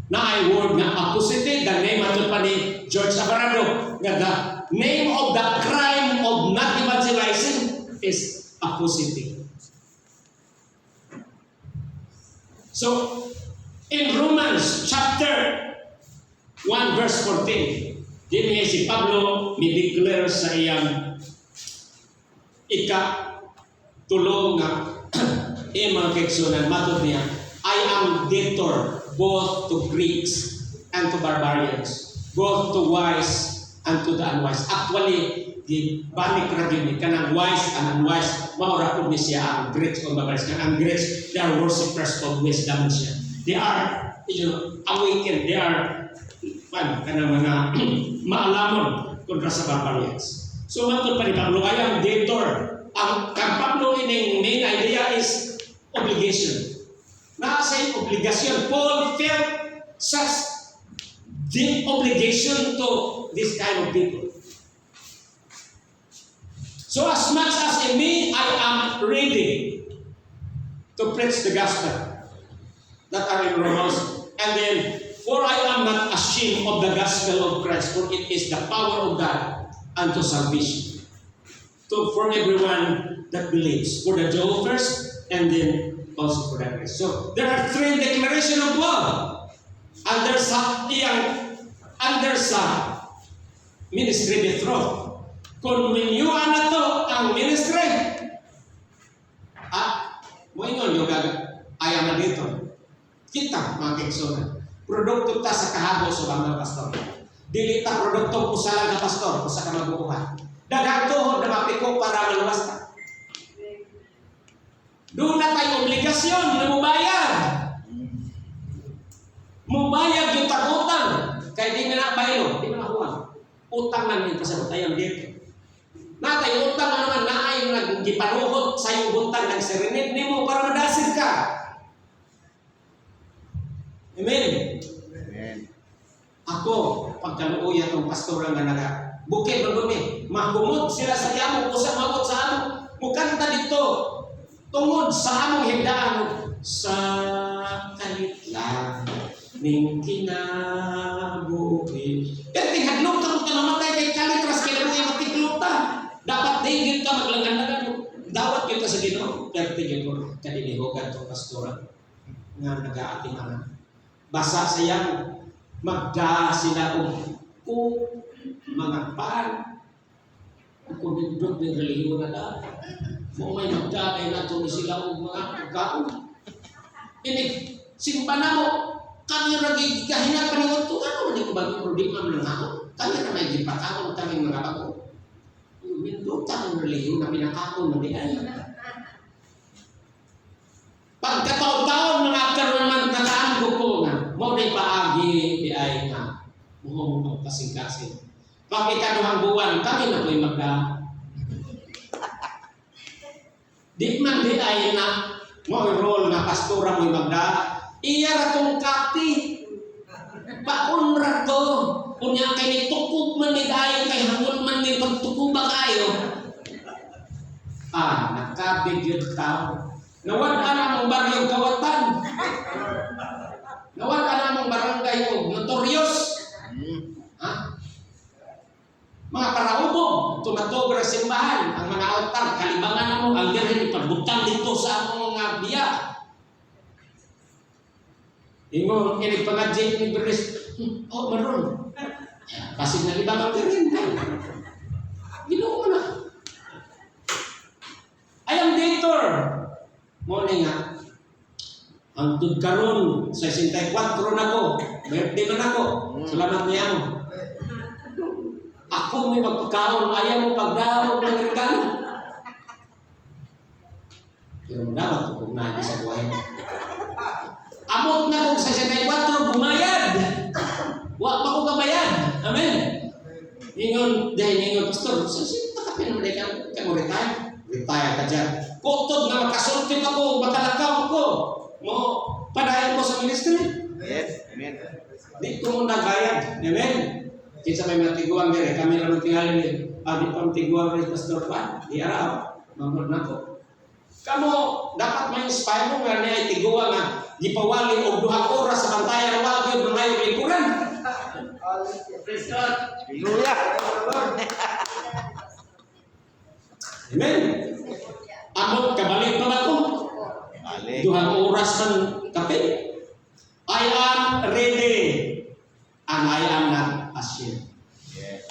na ay word na opposite, the name ato pa ni George Abarado, nga the name of the crime of not evangelizing is opposite. So, in Romans chapter 1 verse 14, Dini si Pablo mi-declare sa iyang ika-tulo nga mga kaigsunan, matod niya, I am debtor both to Greeks and to barbarians, both to wise and to the unwise. Actually, di balik ra gyud ni kanang wise and unwise, maura pud ni siya ang Greeks o barbarians. Kanang Greeks, they are worshippers of wisdom siya. They are, awakened, they are kanang mga maalamon kontra sa barbarians. So matod pa ni Pablo, I am debtor. Ang kang Pablo ining main idea is obligation. Nasa obligasyon. Paul felt such deep obligation to this kind of people. So as much as in me, I am ready to preach the gospel that are in Romans. And then, for I am not ashamed of the gospel of Christ, for it is the power of God unto salvation. For everyone that believes, for the Jew first, and then also for the Greeks. So there are three declarations of love under sa ministry betrothed. Kung minyuan na to ang ministry, mo ingon yung ayaw na dito. Kita mga kaigsunan, produkto ta sa kahabo sa mga pastor. Dili ta produkto ko sa lang ka pastor, sa ka magbubuhat. Daghang tuhod na mapiko para maluwas ka. Doon na tayo obligasyon na mubayad. Mubayad yung tag-utang. Kaya di mo na baylo, di mo na huwag. Utang na yung pasabot ayang dito. Na tayo utang na naman na ay naggipanuhot sa iyong buntang ng serenade ni mo para madasin ka. Amen. Amen. Ako, pagkaluoy itong pastoran na bukid magumi, mahumod sila sa yamo, usa mabot sa among mukanta dito, tungod sa among higdaan sa kalitlan ning kinabuhi. Pero tinghadlok ka kung namatay kay kalitras kay luoy matiklota. Dapat digit ka maglangan-langan. Dawat kita sa Ginoo, pero tigil ko kadilihogan tong pastoran nga nag-aatimanan. Basa sa yamo, magda sila og mga pan kung nindot ng relihiyon na daan mo may magdagay na ito sila o mga pagkaon ini simba na mo kami ragi kahinat pa rin ito ano hindi ko bago problema ng ako kami na may gipakaon kami mga bago nindot ang relihiyon na pinakakon na diyan pagkataon-taon mga karoon man tataan ko po nga mo na ipaagi di ay nga mo kasing-kasing. Pag ikaduhang buwan, kami na po'y magda. Di man di ay na mo'y role na pastora mo'y magda. Iya ratong kapi. Paunra to. Kunya kay ni tukub man ni dayo kay hangon man ni pagtukuba kayo. Nakabigyan tao. Nawala na mong baryong kawatan. Nawala na mong barangay o notorious. Mga paraubog, tumatog sa simbahan, ang mga altar, kalibangan na mo, ang dirin ipagbutang dito sa among mga biya. Ingon, inipangadjay ni Beres, maroon. Kasi nalibangan dirin. Ginoo mo na. I am debtor. Morning nga. Ang tudkaroon, sa 64 na ko. Birthday man ako. Salamat niya mo. Ako may magpagkaon, ayaw mo pagdahon ng regalo. Pero dapat kung natin sa buhay mo. Amot na kung sa 64, bumayad. Huwag pa ko kabayad. Amen. Ingon, dahil ingon, pastor, sino takapin mo dahil ka mo retire? Retire ka dyan. Kutog na makasultip ako, makalakaw ako. Mo, padayon mo sa ministry. Yes. Amen. Di ko mo nagbayad. Amen. Kinsa may mga tiguan dire, kami lang tingali ni di pa tiguan rin pastor pa. Di araw, mamod na ko. Kamo dapat ma-inspire mo nga niya tiguan nga gipawali og 2 oras sa bantayan wa gyud mga likuran. Praise God. Hallelujah. Amen. Amot kabalik pa ba ko? Balik. 2 oras man kape. I am ready and I am not ashamed. Yes.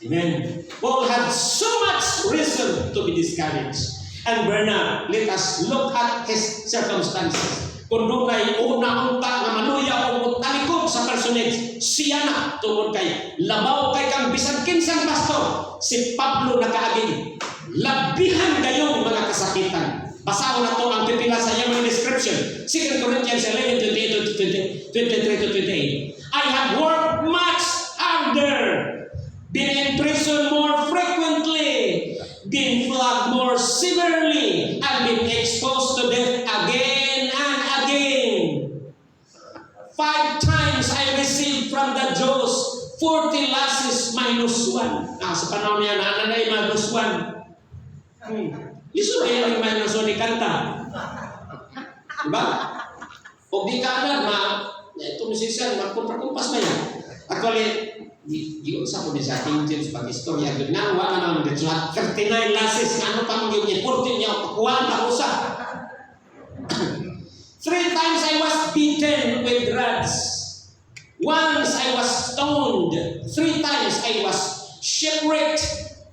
Amen. Paul had so much reason to be discouraged. And Bernard, let us look at his circumstances. Kung doon kay una-unta na manuya o talikod sa personage, siya na tungod kay labaw kay kang bisan kinsang pastor, si Pablo nakaaging. Labihan kayong mga kasakitan. Basahon na to ang pipila sa iyang mga description. 2 Corinthians 11:23 to 28. I have worked much harder, been in prison more frequently, been flogged more severely, and been exposed to death again and again. 5 times I received from the Jews 40 lashes minus 1. Sa panahon niya, naananay minus 1. Liso na yung minus 1 ni kanta. Diba? O di ka na, ito musician, magkumpas na yan. Actually, di usap ko sa King James pag-istorya. Nang wala naman dito. 39 lashes. Ano pa mong yung 14 niya? Pakuhaan pa usa. 3 times I was beaten with rods. Once I was stoned. 3 times I was shipwrecked.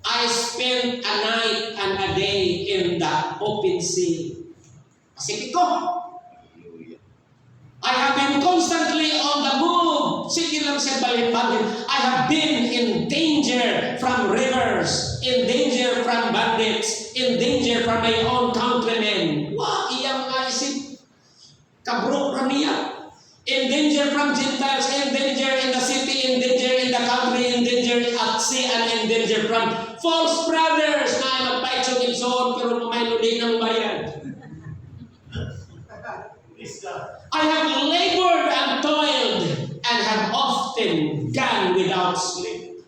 I spent a night and a day in the open sea. Pasipiko. I have been constantly on the move. Sige lang siya balimbagin. I have been in danger from rivers, in danger from bandits, in danger from my own countrymen. Wah, iyang mga isip. Kabrok ramiya. In danger from Gentiles, in danger in the city, in danger in the country, in danger at sea, and in danger from false brothers na magpaitsong ibsoon pero may luli ng bayan. I have labored and toiled and have often gone without sleep.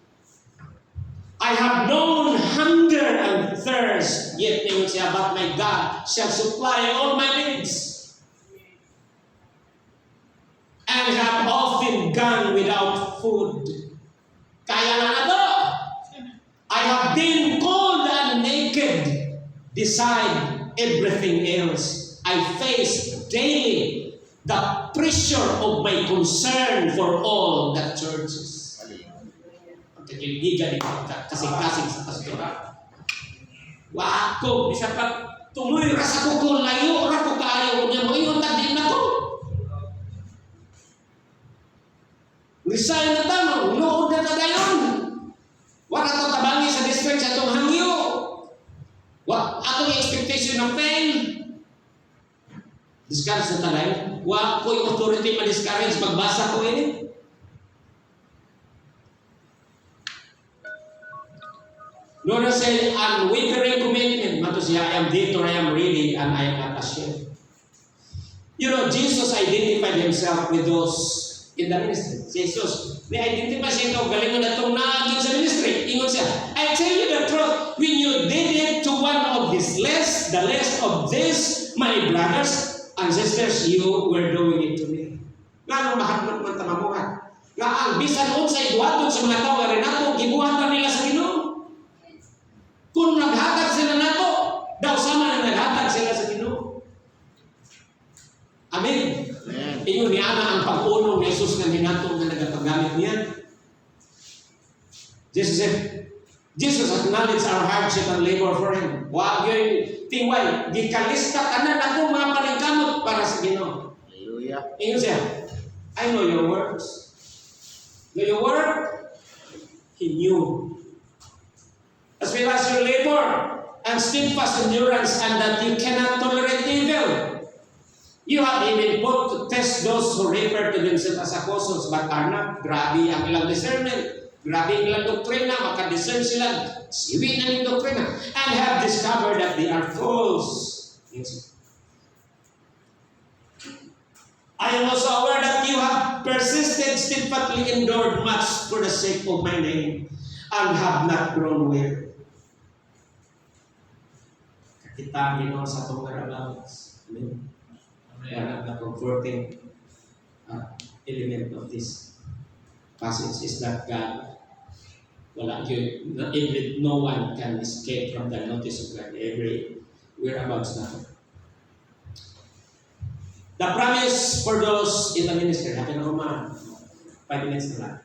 I have known hunger and thirst, yet they will say, but my God shall supply all my needs. And have often gone without food. Kaya na na to. I have been cold and naked beside everything else. I face daily the pressure of my concern for all the churches. Pagkakiligan ni kasing-kasing sa pastor. Wako, bisa pa tuloy rasa ko kung layo, rako kaayaw niya mo, iyon tagdi na ko. Resign na tamo, nood na tagayon. Wala to tabangi sa district sa itong hangyo. Atong expectation ng pain. Discourage na tagayon. Wa ko yung authority ma-discourage magbasa ko ini. Lord said, unwavering commitment. Mato siya, I am dead or I am ready and I am not ashamed. You know, Jesus identified himself with those in the ministry. Si Jesus, ni-identify siya ito, galingan na itong naging sa ministry. Ingon siya, I tell you the truth, when you did it to one of these less, the less of this, my brothers and sisters, you were doing it to me. Nga nung mahadlok man tamamuhan. Nga ang bisan unsay buhaton sa mga tao, nga rin nato, gibuhatan nila sa Ginoo. Kung naghatag sila nato, daw sama na naghatag sila sa Ginoo. Amen. Ingon ni Ana ang pag-unong ni Jesus na minato na nagapagamit niya. Jesus acknowledged our hardship and labor for Him. Wag yun, tingway, gikalista tanan ako mga paningkamot para sa Ginoo. Hallelujah. Ingon siya, I know your works. Know your work? He knew. As well as your labor and steadfast endurance, and that you cannot tolerate evil. You have even put to test those who refer to themselves as apostles but are not. Grabe ang ilang discernment. Grabe ang ilang doktrina. Makadiscern sila. Siwi na yung doktrina. And have discovered that they are false. I am also aware that you have persisted, steadfastly endured much for the sake of my name and have not grown weary. Kita ang Ginoo sa itong karabas. Amen. One of the comforting element of this passage is that God, no one can escape from the notice of God every whereabouts now. The promise for those in the ministry, happy na kumahan. 5 minutes na lang.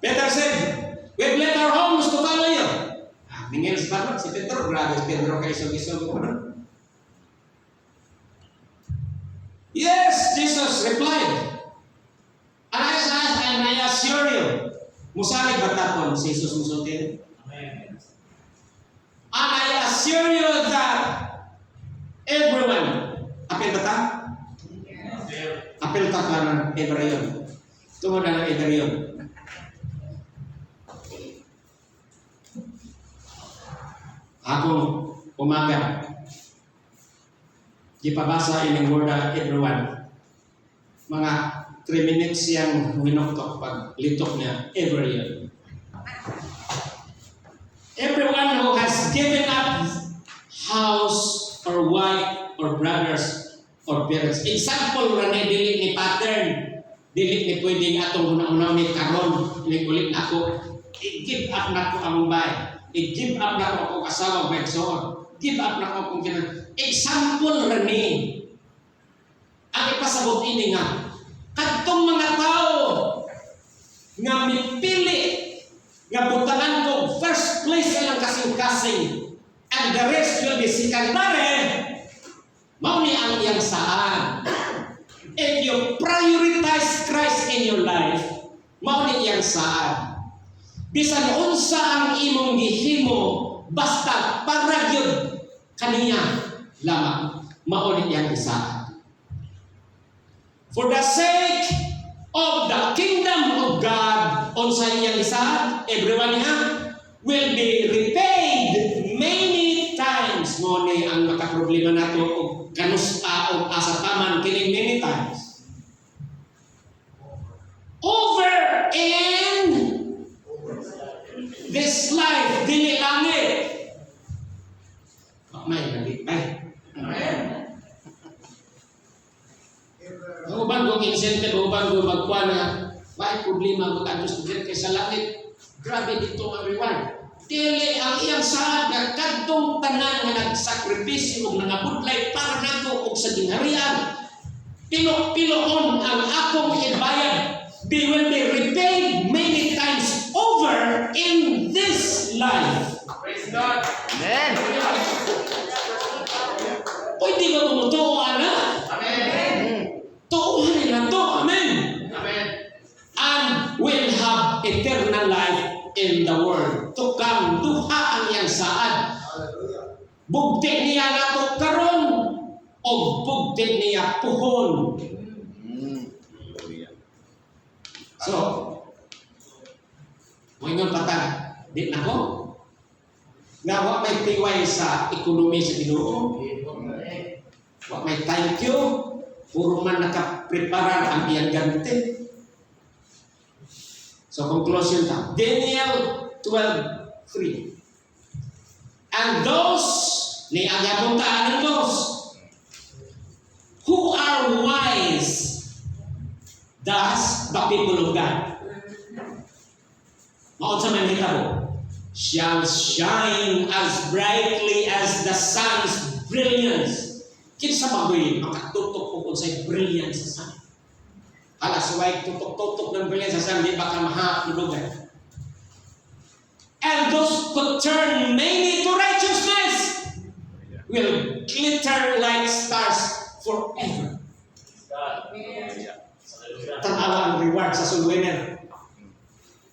Peter said, "We've left our homes to follow you." Ningil si Pablo, si Pedro, grabe si Pedro kay isog-isog ko na. Yes, Jesus replied. And I assure you, musalig batapon si Jesus musultin. Amen. And I assure you that everyone, apel bata? Apel ta kanan Hebrayon. Tungod na ng Hebrayon. Akong umaga, gipabasa ining word na everyone. Mga 3 minutes siyang winoktok pag litok niya, Hebrayon. Everyone who has given up house or wife or brothers or parents. Example ra ni dili ni pattern. Dili ni pwedeng atong una-una ni karon ni ulit na ako. I-give up na ko ang bay. I-give up na ko ako asawa magsoon. Give up na ko akong kinan. Example ra ni. Ang ipasabot ini nga kadtong mga tao nga mipili nga butangan ko first place ilang kasing-kasing and the rest will be secondary. Mao ni ang iyang saan. If you prioritize Christ in your life, mao ni iyang saan. Bisan unsa ang imong gihimo, basta para gyud kaniya lamang, mao ni iyang saan. For the sake of the kingdom of God, unsa iyang saan, everyone niya will be repaid many times. Mo ni ang makaproblema nato og kanusta og asataman kining many times. Over in this life, dili langit. May nagitay. Amen. Uban kong incentive, uban kong magkuha na may problema mag-adjust kay sa langit. Grabe dito ang reward. Dili ang iyang saad nga kadtong tanan nga nagsakripisyo ug nangabudlay para nato og sa gingharian. Pilo-piloon ang akong ibayad. They will be repaid many times over in this life. Praise God. Amen. Pwede ba tumutuo, anak? Amen. Tuuhan nila to. Amen. Amen. And will have eternal life in the world to come. Duha ang iyang saad. Bugti niya nato karon o bugti niya puhon. Hallelujah. So, moingon patag, di na ko. Nga wa may tiway sa ekonomi sa Ginoo. Wa may thank you. Puro man nakapreparar ang iyang ganti. So, conclusion ta. Daniel 12:3. And those, ni ang yapuntaan ng those, who are wise, thus the people of God. Maon sa man hitabo, shall shine as brightly as the sun's brilliance. Kinsa bagoy makatutok ko kung sa'y brilliance sa sun. Hala, suway tutok-tutok ng brilliance sa sun, di baka mahapulugan. And those who turn many to righteousness will glitter like stars forever. Tanawa ang reward sa soul winner.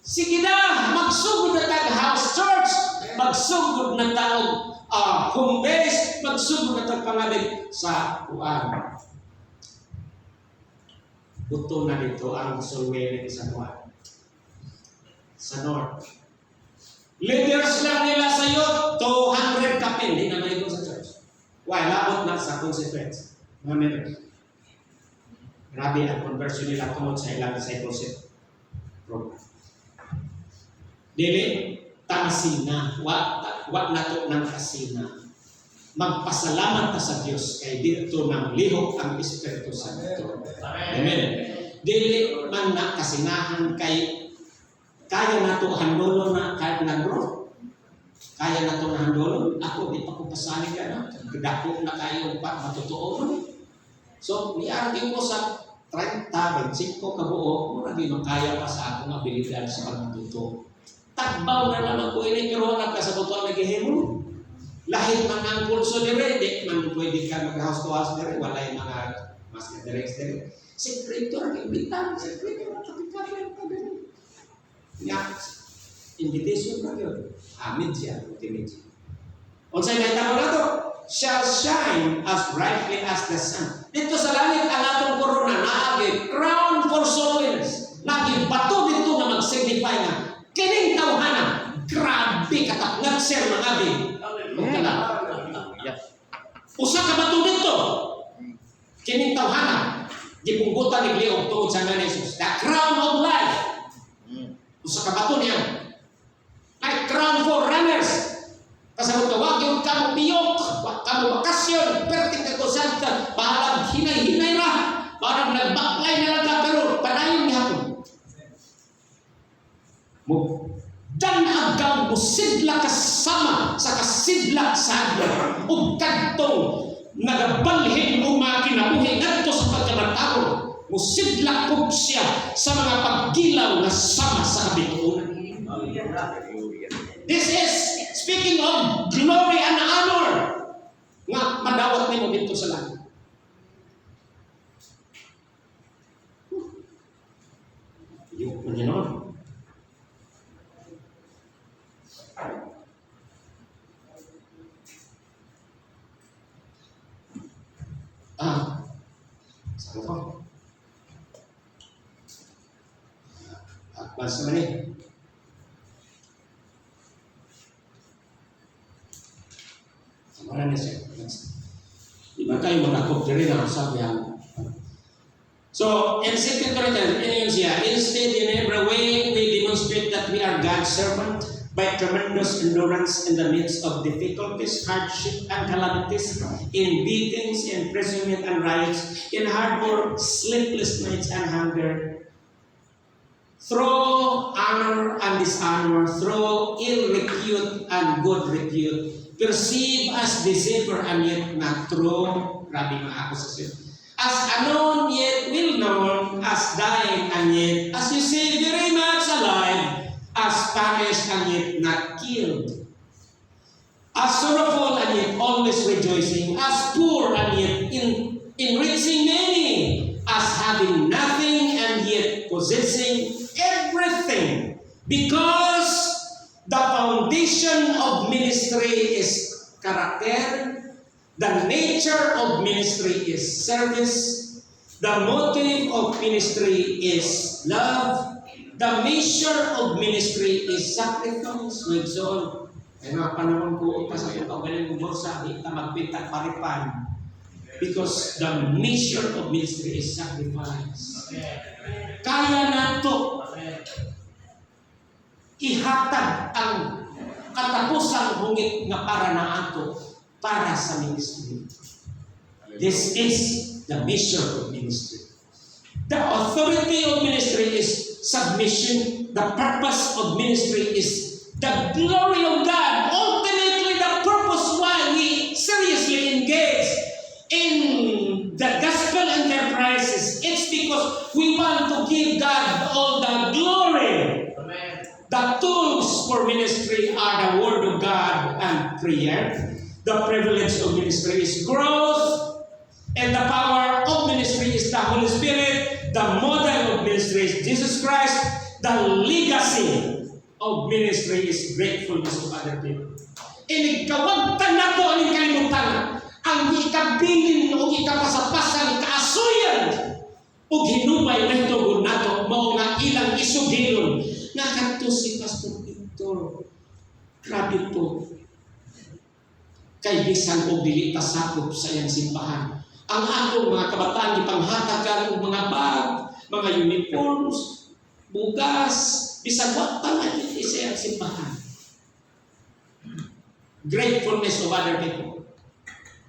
Sige na, magsugod na tag house church, magsugod na tag home base, magsugod na tag pangalig sa kuan. Buto na dito ang soul winning sa kuan. Sa north. Leaders lang nila sa youth, 200 kapin, di na maligo sa church. Why? Labot na sa consequence. Mga members. Grabe ang conversion nila tungkol sa ilang discipleship program. Dili, tamasina. Wa nato ng kasina. Magpasalamat ta sa Diyos kay dito ng lihok ang Espiritu Santo. Amen. Dili man na kasinahan kay kaya na ito handolon na kahit nag-grow. Kaya na ito na handolon. Ako, di pa ko pasanig ka na. Dako na kayo pa, matutuo mo. So, niaragin ko sa 30, 25 ka buo, mura di makaya pa sa akong abilidad sa pagluto. Tagbaw na naman ko ini, pero wala ka sa butuan naghihimo. Lahit man ang pulso dire, di man pwede ka mag-house to house dire, wala yung mga mas direct dire. Sekretor ang imbitan, sekretor ang kapitapin ka dire. Nga, invitation na yun. Amid siya, timid siya. Unsay nahitabo na to? Shall shine as brightly as the sun. Dito sa langit ang atong korona naagi crown for holiness. Nagi bato dito na mag-signify na kining tawhana. Grabe katapngat sir mga abi. Usa ka bato dito. Kining tawhana. Gipunggutan ni Leong tuod sa nga Jesus. The crown of life. Usa ka bato niya. Ay crown for runners. Kasabot ka, wag yung kamo piyok, wag kamo bakasyon, perting ka kusanta, parang hinay-hinay ra, parang nagbaklay na lang ka, pero panayon niya ako. Dan agaw musidla kasama sa kasidla sa adlaw, ug kadtong nagabalhin o mga kinabuhi ngadto sa pagkamatao, musidla pug siya sa mga paggilaw na sama sa kabituonan. This is speaking of glory and honor nga madawat nimo dito sa langit. Yung Panginoon. Saan ko? Akbas naman eh. Marami siya. Iba kayo manakop diri na sabi yan. So, in 2 Corinthians, instead in every way we demonstrate that we are God's servant by tremendous endurance in the midst of difficulties, hardship, and calamities, in beatings, imprisonment, and riots, in hard work, sleepless nights, and hunger, through honor and dishonor, through ill repute and good repute, perceived as deceiver and yet not true. Grabe mga akusasyon. As unknown yet well known, as dying and yet, as you say, very much alive, as punished and yet not killed, as sorrowful and yet always rejoicing, as poor and yet enriching many, as having nothing and yet possessing everything, because the foundation of ministry is character. The nature of ministry is service. The motive of ministry is love. The measure of ministry is sacrifice. With soul. Ay mga panahon ko, ita sa pagkawalan ng bursa, ita magpintak paripan. Because the measure of ministry is sacrifice. Kaya na to ihatag ang katapusang hungit nga para na ato para sa ministry. This is the mission of ministry. The authority of ministry is submission. The purpose of ministry is the glory of God. Ultimately, the purpose why we seriously engage in the gospel enterprises, it's because we want to give God all the glory. The tools for ministry are the Word of God and prayer. The privilege of ministry is growth, and the power of ministry is the Holy Spirit. The model of ministry is Jesus Christ. The legacy of ministry is gratefulness to other people. Inigkawagtan na to ang kalimutan. Ang ikabilin o ikapasapasan kaasuyan o hinubay na ito nato mao nga ilang isugilon na kanto si Pastor Victor. Grabe to. Kay bisan o dili pasakop sa iyang simbahan. Ang atong mga kabataan ipanghatagan og mga bag, mga uniforms, bugas, bisan wa pa nga sa iyang simbahan. Gratefulness of other people.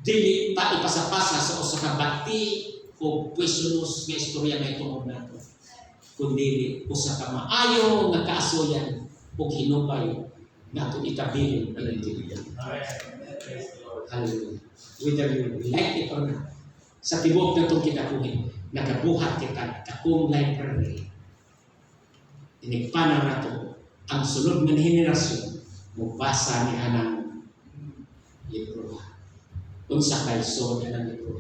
Dili ta ipasapasa sa usa ka bati o pwesyos nga istorya nga itungod nato. Kundi usa ka maayo nga kaasuyan o hinubay nato ikabilin ang intindihan. Hallelujah. Whether you like it or not, sa tibok na itong kinakuhin, nagabuhat kita kakong library. Inikpanan na to ang sulod ng henerasyon mubasa ni anang libro. Unsa kay so anang libro.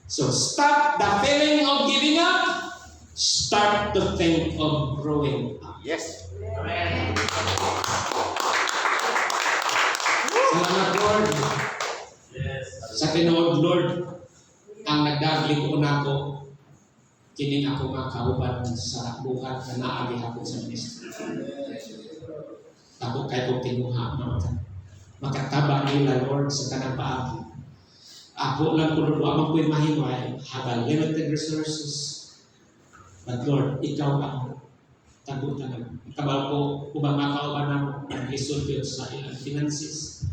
So stop the feeling of giving up. Start to think of growing up. Yes. Salamat Lord. Sa tinuod Lord, ang nagdaglig ko nako kining ako nga kauban sa buhat na naagi ako sa ministry. Ako kay kong tinuha makataba nila Lord sa kanang paagi. Ako lang kung wa man ko'y mahimay, have limited resources. But Lord, ikaw ang tagutan. Kabal ko, ubang makauban na mo, nag-lisod yun sa ilang finances.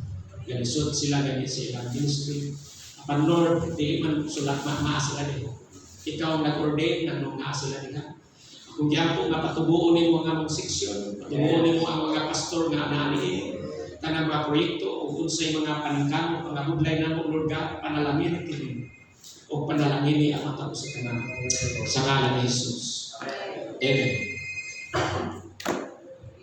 Nag-lisod sila ganit sa ilang ministry. Apan Lord, di man sulat maa sila din. Ikaw ang nag-ordain na nung naa sila din. Kung diyan po nga patubuonin mo ang mga seksyon, patubuonin mo ang mga pastor nga naaliin, kanang mga proyekto o unsay mga paningkamot, mga budlay na mo, Lord God, panalangin kini o panalangin ni ang matapos sa kanang sa ngalan ni Jesus. Amen.